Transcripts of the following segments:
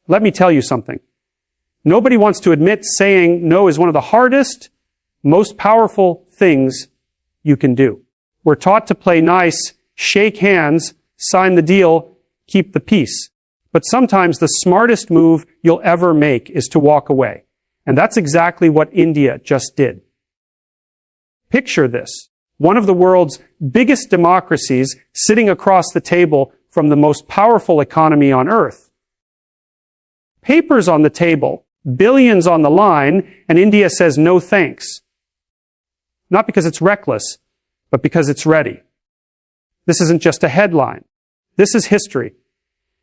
Let me tell you something. Nobody wants to admit saying no is one of the hardest, most powerful things you can do. We're taught to play nice, shake hands, sign the deal, keep the peace. But sometimes the smartest move you'll ever make is to walk away. And that's exactly what India just did. Picture this. One of the world's biggest democracies sitting across the table from the most powerful economy on earth. Papers on the table, billions on the line, and India says no thanks. Not because it's reckless, but because it's ready. This isn't just a headline. This is history.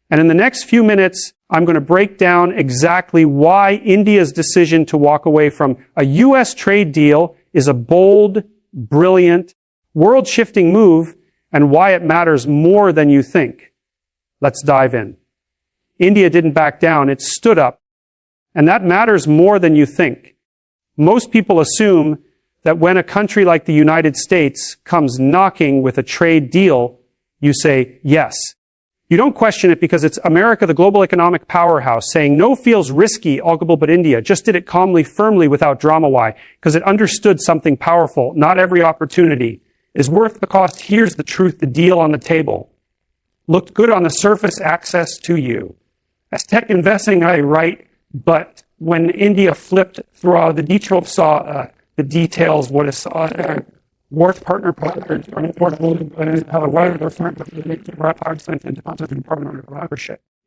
And in the next few minutes, I'm going to break down exactly why India's decision to walk away from a U.S. trade deal is a bold, brilliant, world-shifting move, and why it matters more than you think. Let's dive in. India didn't back down, it stood up. And that matters more than you think. Most people assume that when a country like the United States comes knocking with a trade deal, you say yes. You don't question it because it's America, the global economic powerhouse. Saying no feels risky, all but India just did it calmly, firmly, without drama. Why? Because it understood something powerful. Not every opportunity is worth the cost. Here's the truth, the deal on the table. Looked good on the surface, access to you. As tech investing, I write, but when India flipped through the details, saw the details, what is worth partner partners are important how the wider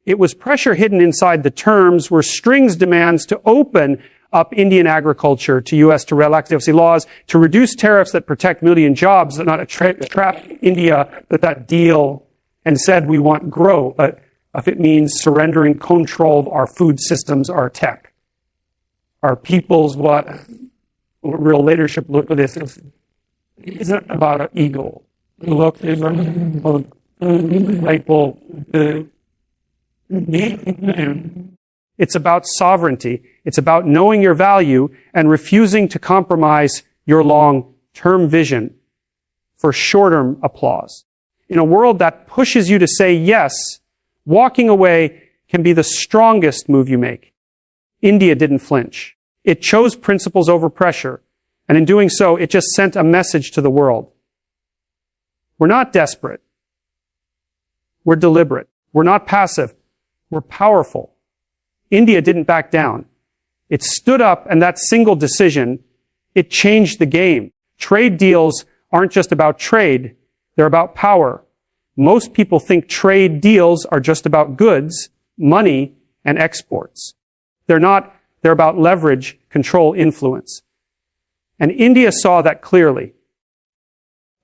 it was pressure hidden inside the terms were strings demands to open up Indian agriculture to U.S. to relax FCC laws, to reduce tariffs that protect million jobs, that not trap India that deal and said we want grow, but if it means surrendering control of our food systems, our tech, our people's what real leadership look at this isn't about an ego. Look, it's about sovereignty. It's about knowing your value and refusing to compromise your long-term vision for short-term applause. In a world that pushes you to say yes, walking away can be the strongest move you make. India didn't flinch. It chose principles over pressure. And in doing so, it just sent a message to the world. We're not desperate. We're deliberate. We're not passive. We're powerful. India didn't back down. It stood up, and that single decision, it changed the game. Trade deals aren't just about trade. They're about power. Most people think trade deals are just about goods, money, and exports. They're not. They're about leverage, control, influence. And India saw that clearly.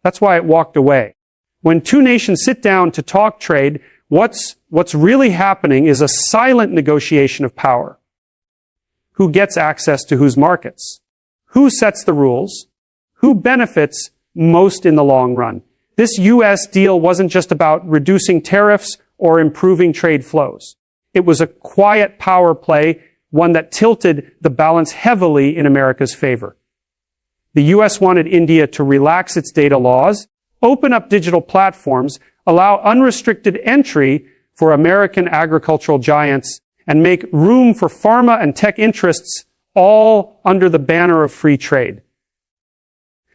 That's why it walked away. When two nations sit down to talk trade, what's really happening is a silent negotiation of power. Who gets access to whose markets? Who sets the rules? Who benefits most in the long run? This U.S. deal wasn't just about reducing tariffs or improving trade flows. It was a quiet power play, one that tilted the balance heavily in America's favor. The U.S. wanted India to relax its data laws, open up digital platforms, allow unrestricted entry for American agricultural giants, and make room for pharma and tech interests, all under the banner of free trade.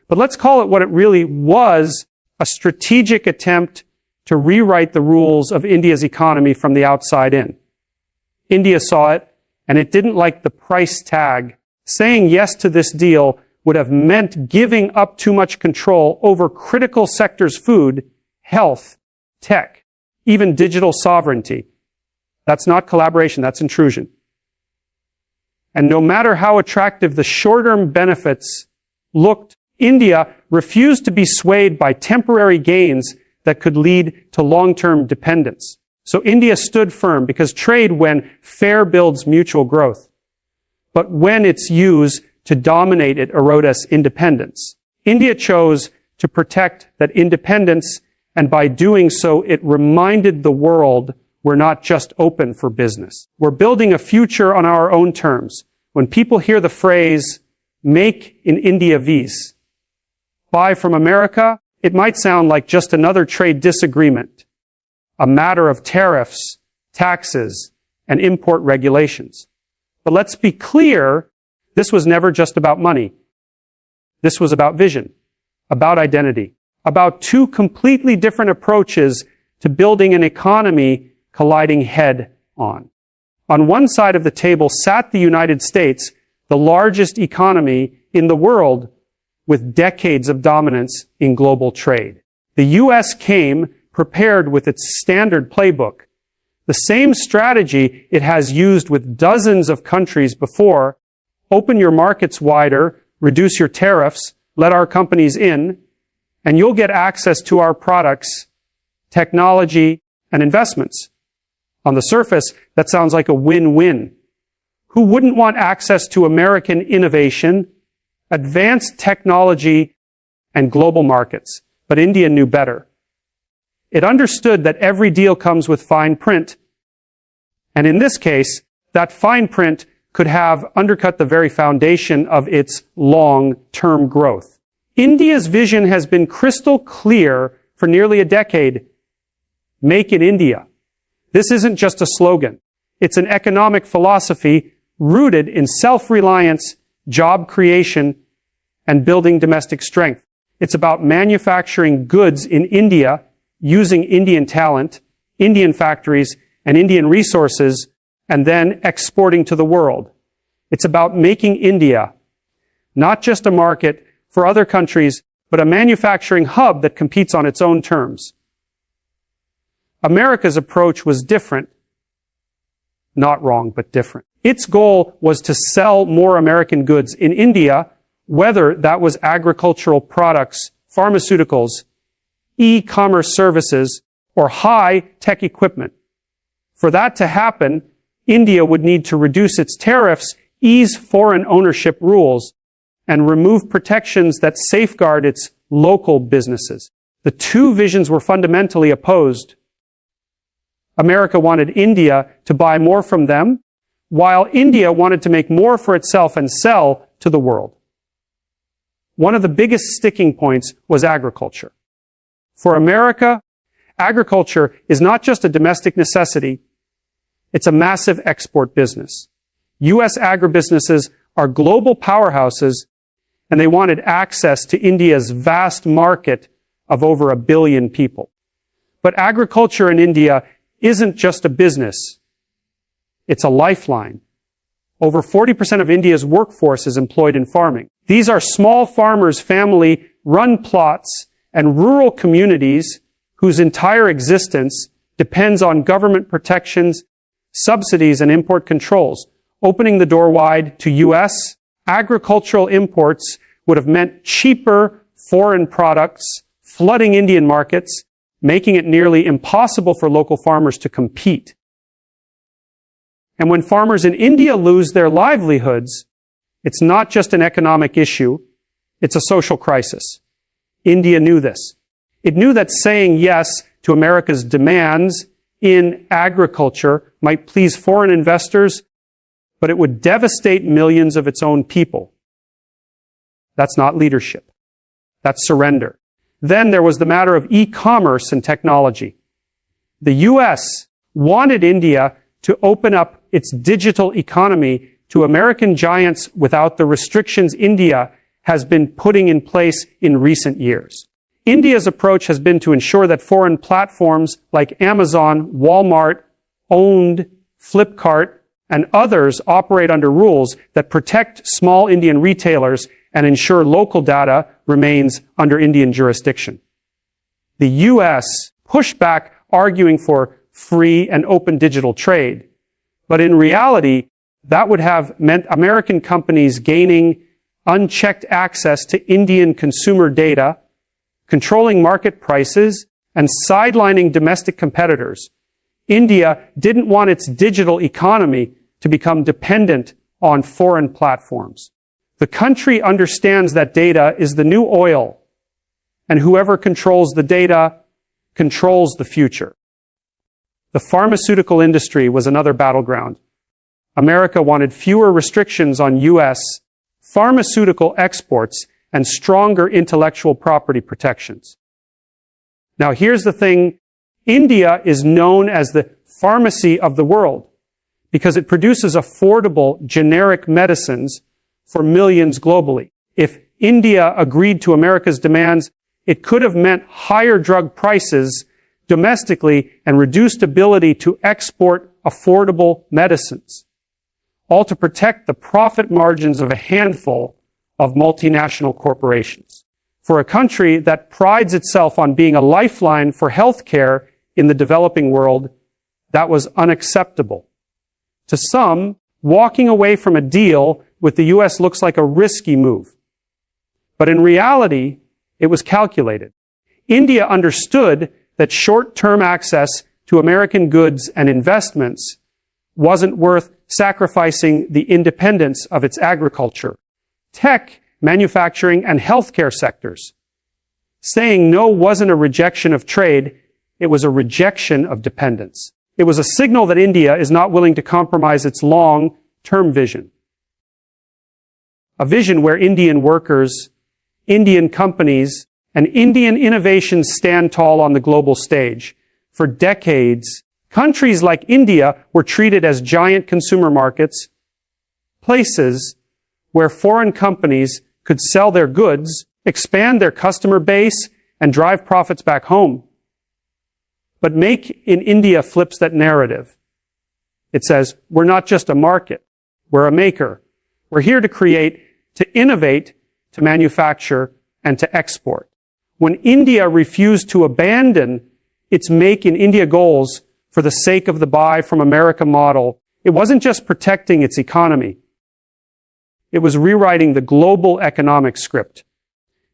But let's call it what it really was, a strategic attempt to rewrite the rules of India's economy from the outside in. India saw it, and it didn't like the price tag. Saying yes to this deal would have meant giving up too much control over critical sectors: food, health, tech, even digital sovereignty. That's not collaboration, that's intrusion. And no matter how attractive the short-term benefits looked, India refused to be swayed by temporary gains that could lead to long-term dependence. So India stood firm because trade, when fair, builds mutual growth. But when it's used to dominate, it erodes independence. India chose to protect that independence, and by doing so, it reminded the world we're not just open for business. We're building a future on our own terms. When people hear the phrase, "Make in India Vis," buy from America, it might sound like just another trade disagreement, a matter of tariffs, taxes, and import regulations. But let's be clear, this was never just about money. This was about vision, about identity, about two completely different approaches to building an economy colliding head on. On one side of the table sat the United States, the largest economy in the world, with decades of dominance in global trade. The U.S. came prepared with its standard playbook, the same strategy it has used with dozens of countries before: open your markets wider, reduce your tariffs, let our companies in, and you'll get access to our products, technology, and investments. On the surface, that sounds like a win-win. Who wouldn't want access to American innovation, advanced technology, and global markets? But India knew better. It understood that every deal comes with fine print. And in this case, that fine print could have undercut the very foundation of its long-term growth. India's vision has been crystal clear for nearly a decade. Make in India. This isn't just a slogan. It's an economic philosophy rooted in self-reliance, job creation, and building domestic strength. It's about manufacturing goods in India using Indian talent, Indian factories, and Indian resources, and then exporting to the world. It's about making India not just a market for other countries, but a manufacturing hub that competes on its own terms. America's approach was different. Not wrong, but different. Its goal was to sell more American goods in India, whether that was agricultural products, pharmaceuticals, e-commerce services, or high-tech equipment. For that to happen, India would need to reduce its tariffs, ease foreign ownership rules, and remove protections that safeguard its local businesses. The two visions were fundamentally opposed. America wanted India to buy more from them, while India wanted to make more for itself and sell to the world. One of the biggest sticking points was agriculture. For America, agriculture is not just a domestic necessity, it's a massive export business. U.S. agribusinesses are global powerhouses, and they wanted access to India's vast market of over 1 billion people. But agriculture in India isn't just a business. It's a lifeline. Over 40% of India's workforce is employed in farming. These are small farmers, family-run plots, and rural communities whose entire existence depends on government protections, subsidies, and import controls. Opening the door wide to U.S. agricultural imports would have meant cheaper foreign products, flooding Indian markets, making it nearly impossible for local farmers to compete. And when farmers in India lose their livelihoods, it's not just an economic issue, it's a social crisis. India knew this. It knew that saying yes to America's demands in agriculture might please foreign investors, but it would devastate millions of its own people. That's not leadership. That's surrender. Then there was the matter of e-commerce and technology. The U.S. wanted India to open up its digital economy to American giants without the restrictions India has been putting in place in recent years. India's approach has been to ensure that foreign platforms like Amazon, Walmart, Owned, Flipkart, and others operate under rules that protect small Indian retailers and ensure local data remains under Indian jurisdiction. The U.S. pushed back, arguing for free and open digital trade. But in reality, that would have meant American companies gaining unchecked access to Indian consumer data, controlling market prices, and sidelining domestic competitors. India didn't want its digital economy to become dependent on foreign platforms. The country understands that data is the new oil, and whoever controls the data controls the future. The pharmaceutical industry was another battleground. America wanted fewer restrictions on U.S. pharmaceutical exports and stronger intellectual property protections. Now here's the thing, India is known as the pharmacy of the world. because it produces affordable, generic medicines for millions globally. If India agreed to America's demands, it could have meant higher drug prices domestically and reduced ability to export affordable medicines, all to protect the profit margins of a handful of multinational corporations. For a country that prides itself on being a lifeline for healthcare in the developing world, that was unacceptable. To some, walking away from a deal with the U.S. looks like a risky move. But in reality, it was calculated. India understood that short-term access to American goods and investments wasn't worth sacrificing the independence of its agriculture, tech, manufacturing, and healthcare sectors. Saying no wasn't a rejection of trade, it was a rejection of dependence. It was a signal that India is not willing to compromise its long-term vision. A vision where Indian workers, Indian companies, and Indian innovations stand tall on the global stage. For decades, countries like India were treated as giant consumer markets, places where foreign companies could sell their goods, expand their customer base, and drive profits back home. But Make in India flips that narrative. It says, we're not just a market, we're a maker. We're here to create, to innovate, to manufacture, and to export. When India refused to abandon its Make in India goals for the sake of the Buy from America model, it wasn't just protecting its economy. It was rewriting the global economic script.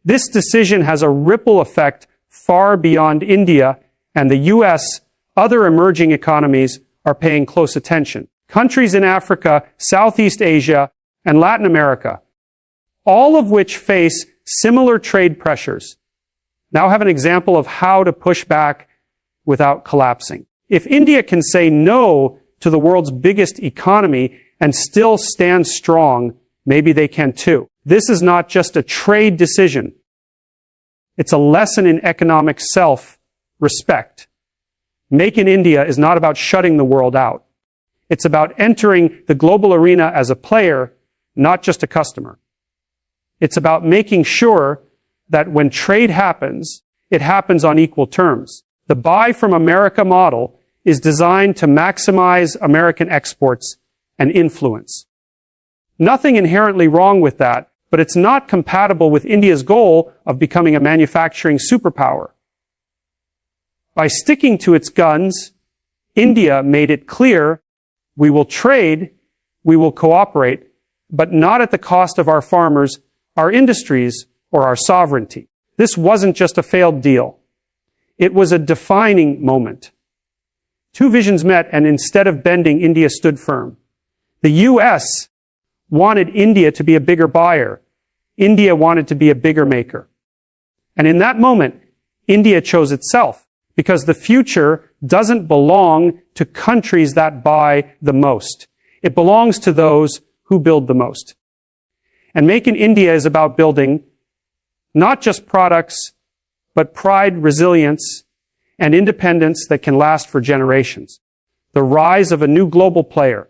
This decision has a ripple effect far beyond India, and the U.S., other emerging economies are paying close attention. Countries in Africa, Southeast Asia, and Latin America, all of which face similar trade pressures, now have an example of how to push back without collapsing. If India can say no to the world's biggest economy and still stand strong, maybe they can too. This is not just a trade decision. It's a lesson in economic self-respect. Make in India is not about shutting the world out. It's about entering the global arena as a player, not just a customer. It's about making sure that when trade happens, it happens on equal terms. The Buy from America model is designed to maximize American exports and influence. Nothing inherently wrong with that, but it's not compatible with India's goal of becoming a manufacturing superpower. By sticking to its guns, India made it clear, we will trade, we will cooperate, but not at the cost of our farmers, our industries, or our sovereignty. This wasn't just a failed deal. It was a defining moment. Two visions met, and instead of bending, India stood firm. The U.S. wanted India to be a bigger buyer. India wanted to be a bigger maker. And in that moment, India chose itself, because the future doesn't belong to countries that buy the most. It belongs to those who build the most. And Make in India is about building not just products, but pride, resilience, and independence that can last for generations. The rise of a new global player.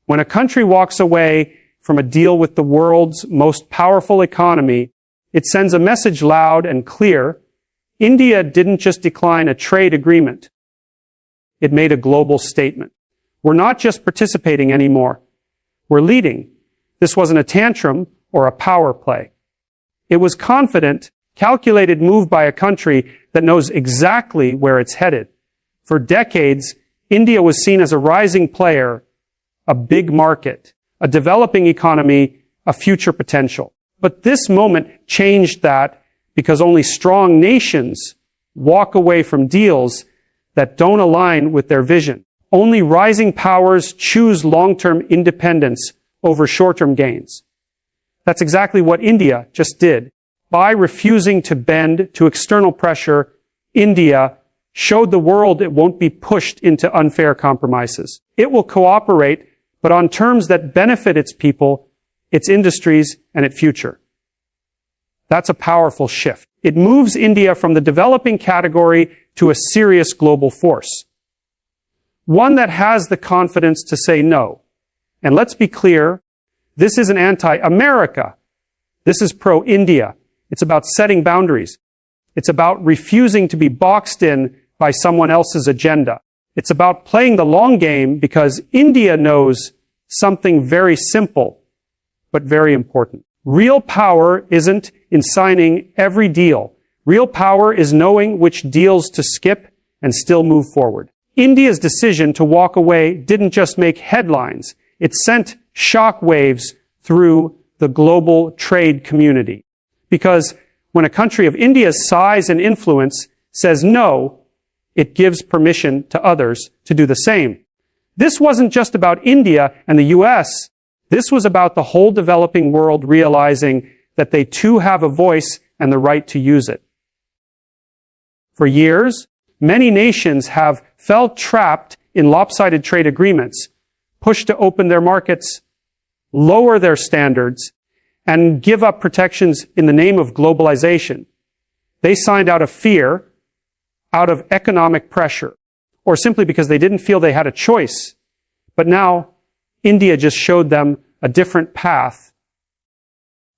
When a country walks away from a deal with the world's most powerful economy, it sends a message loud and clear. India didn't just decline a trade agreement. It made a global statement. We're not just participating anymore. We're leading. This wasn't a tantrum or a power play. It was confident, calculated move by a country that knows exactly where it's headed. For decades, India was seen as a rising player, a big market, a developing economy, a future potential. But this moment changed that, because only strong nations walk away from deals that don't align with their vision. Only rising powers choose long-term independence over short-term gains. That's exactly what India just did. By refusing to bend to external pressure, India showed the world it won't be pushed into unfair compromises. It will cooperate, but on terms that benefit its people, its industries, and its future. That's a powerful shift. It moves India from the developing category to a serious global force. one that has the confidence to say no. And let's be clear, this isn't anti-America. This is pro-India. It's about setting boundaries. It's about refusing to be boxed in by someone else's agenda. It's about playing the long game because India knows something very simple, but very important. Real power isn't in signing every deal. Real power is knowing which deals to skip and still move forward. India's decision to walk away didn't just make headlines. It sent shock waves through the global trade community. Because when a country of India's size and influence says no, it gives permission to others to do the same. This wasn't just about India and the US. This was about the whole developing world realizing that they too have a voice and the right to use it. For years, many nations have felt trapped in lopsided trade agreements, pushed to open their markets, lower their standards, and give up protections in the name of globalization. They signed out of fear, out of economic pressure, or simply because they didn't feel they had a choice. But now, India just showed them a different path,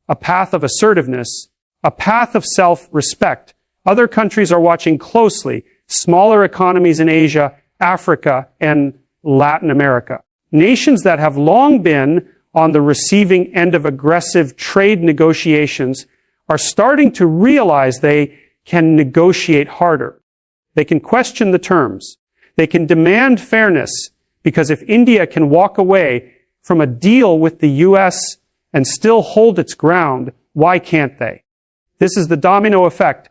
a path of assertiveness, a path of self-respect. Other countries are watching closely, smaller economies in Asia, Africa, and Latin America. Nations that have long been on the receiving end of aggressive trade negotiations are starting to realize they can negotiate harder. They can question the terms. They can demand fairness, because if India can walk away from a deal with the US and still hold its ground, why can't they? This is the domino effect.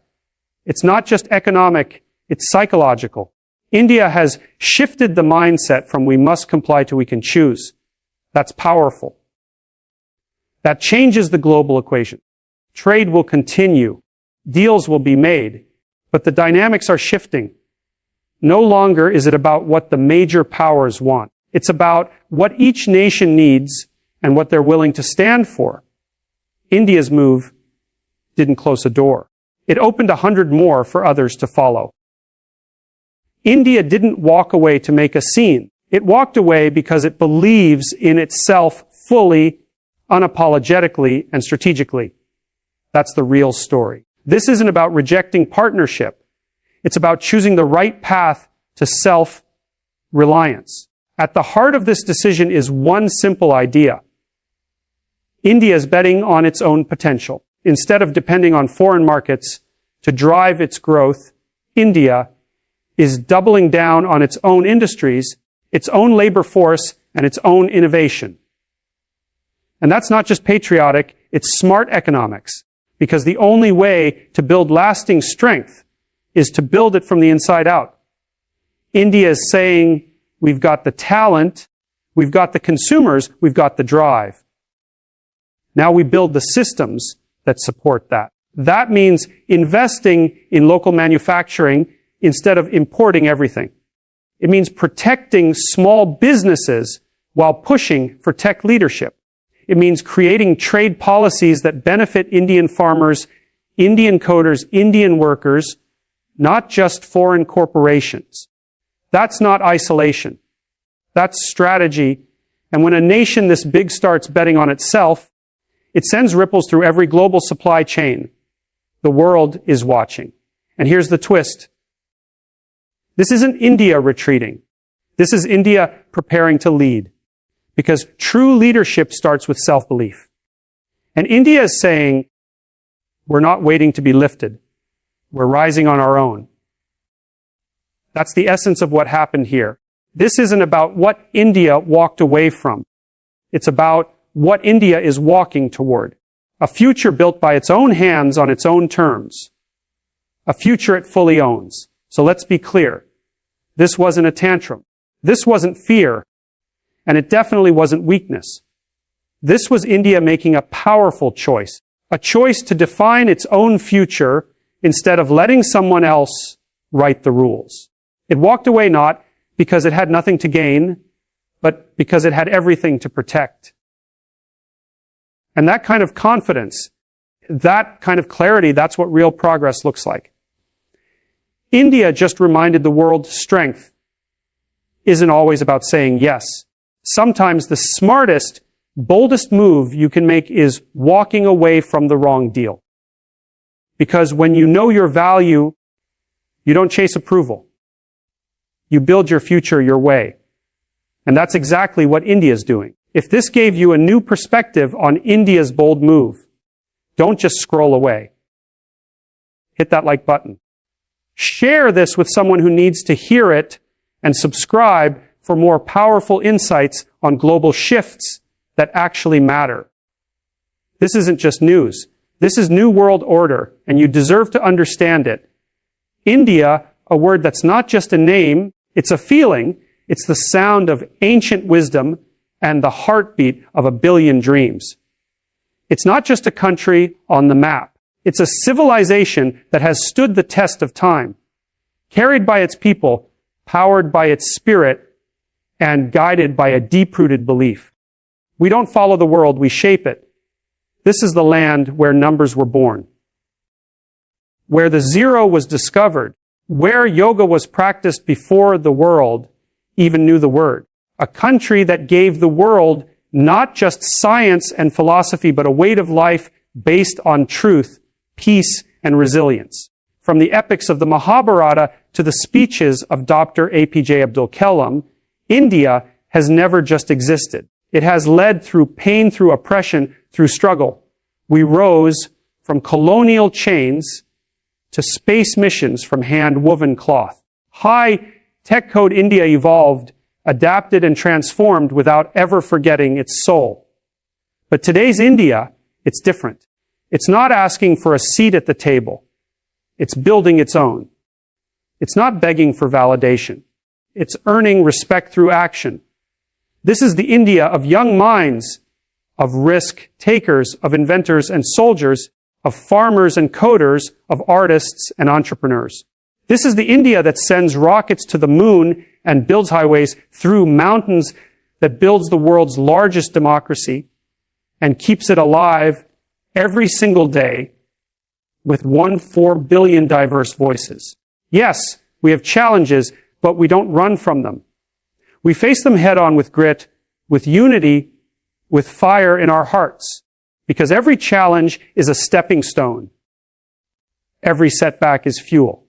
It's not just economic, it's psychological. India has shifted the mindset from we must comply to we can choose. That's powerful. That changes the global equation. Trade will continue. Deals will be made. But the dynamics are shifting. No longer is it about what the major powers want. It's about what each nation needs and what they're willing to stand for. India's move didn't close a door. It opened 100 more for others to follow. India didn't walk away to make a scene. It walked away because it believes in itself fully, unapologetically, and strategically. That's the real story. This isn't about rejecting partnership. It's about choosing the right path to self-reliance. At the heart of this decision is one simple idea. India is betting on its own potential. Instead of depending on foreign markets to drive its growth, India is doubling down on its own industries, its own labor force, and its own innovation. And that's not just patriotic, it's smart economics. Because the only way to build lasting strength is to build it from the inside out. India is saying, we've got the talent, we've got the consumers, we've got the drive. Now we build the systems that support that. That means investing in local manufacturing instead of importing everything. It means protecting small businesses while pushing for tech leadership. It means creating trade policies that benefit Indian farmers, Indian coders, Indian workers, not just foreign corporations. That's not isolation. That's strategy. And when a nation this big starts betting on itself, it sends ripples through every global supply chain. The world is watching. And here's the twist. This isn't India retreating. This is India preparing to lead. Because true leadership starts with self-belief. And India is saying, we're not waiting to be lifted. We're rising on our own. That's the essence of what happened here. This isn't about what India walked away from. It's about what India is walking toward. A future built by its own hands on its own terms. A future it fully owns. So let's be clear. This wasn't a tantrum. This wasn't fear. And it definitely wasn't weakness. This was India making a powerful choice. A choice to define its own future instead of letting someone else write the rules. It walked away not because it had nothing to gain, but because it had everything to protect. And that kind of confidence, that kind of clarity, that's what real progress looks like. India just reminded the world strength isn't always about saying yes. Sometimes the smartest, boldest move you can make is walking away from the wrong deal. Because when you know your value, you don't chase approval. You build your future your way. And that's exactly what India's doing. If this gave you a new perspective on India's bold move, don't just scroll away. Hit that like button. Share this with someone who needs to hear it, and subscribe for more powerful insights on global shifts that actually matter. This isn't just news. This is New World Order, and you deserve to understand it. India, a word that's not just a name, it's a feeling. It's the sound of ancient wisdom and the heartbeat of a billion dreams. It's not just a country on the map. It's a civilization that has stood the test of time, carried by its people, powered by its spirit, and guided by a deep-rooted belief. We don't follow the world, we shape it. This is the land where numbers were born, where the zero was discovered, where yoga was practiced before the world even knew the word. A country that gave the world not just science and philosophy, but a way of life based on truth, peace, and resilience. From the epics of the Mahabharata to the speeches of Dr. APJ Abdul Kalam, India has never just existed. It has led through pain, through oppression, through struggle. We rose from colonial chains to space missions from hand-woven cloth. High-tech code India evolved, adapted, and transformed without ever forgetting its soul. But today's India, it's different. It's not asking for a seat at the table. It's building its own. It's not begging for validation. It's earning respect through action. This is the India of young minds, of risk takers, of inventors and soldiers, of farmers and coders, of artists and entrepreneurs. This is the India that sends rockets to the moon and builds highways through mountains, that builds the world's largest democracy and keeps it alive every single day with 1.4 billion diverse voices. Yes, we have challenges, but we don't run from them. We face them head on with grit, with unity, with fire in our hearts, because every challenge is a stepping stone. Every setback is fuel.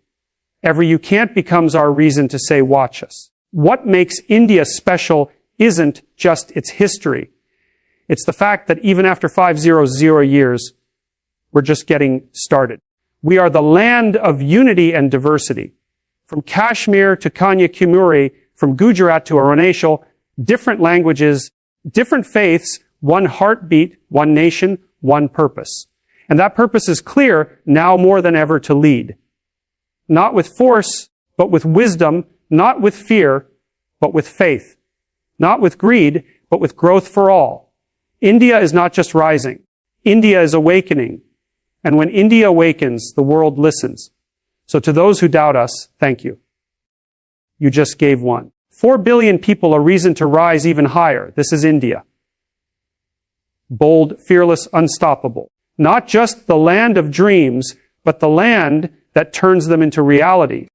Every you can't becomes our reason to say, watch us. What makes India special isn't just its history. It's the fact that even after 500 years, we're just getting started. We are the land of unity and diversity. From Kashmir to Kanyakumari, from Gujarat to Arunachal, different languages, different faiths, one heartbeat, one nation, one purpose. And that purpose is clear now more than ever to lead. Not with force, but with wisdom, not with fear, but with faith. Not with greed, but with growth for all. India is not just rising. India is awakening. And when India awakens, the world listens. So to those who doubt us, thank you. You just gave one. 4 billion people a reason to rise even higher. This is India. Bold, fearless, unstoppable. Not just the land of dreams, but the land that turns them into reality.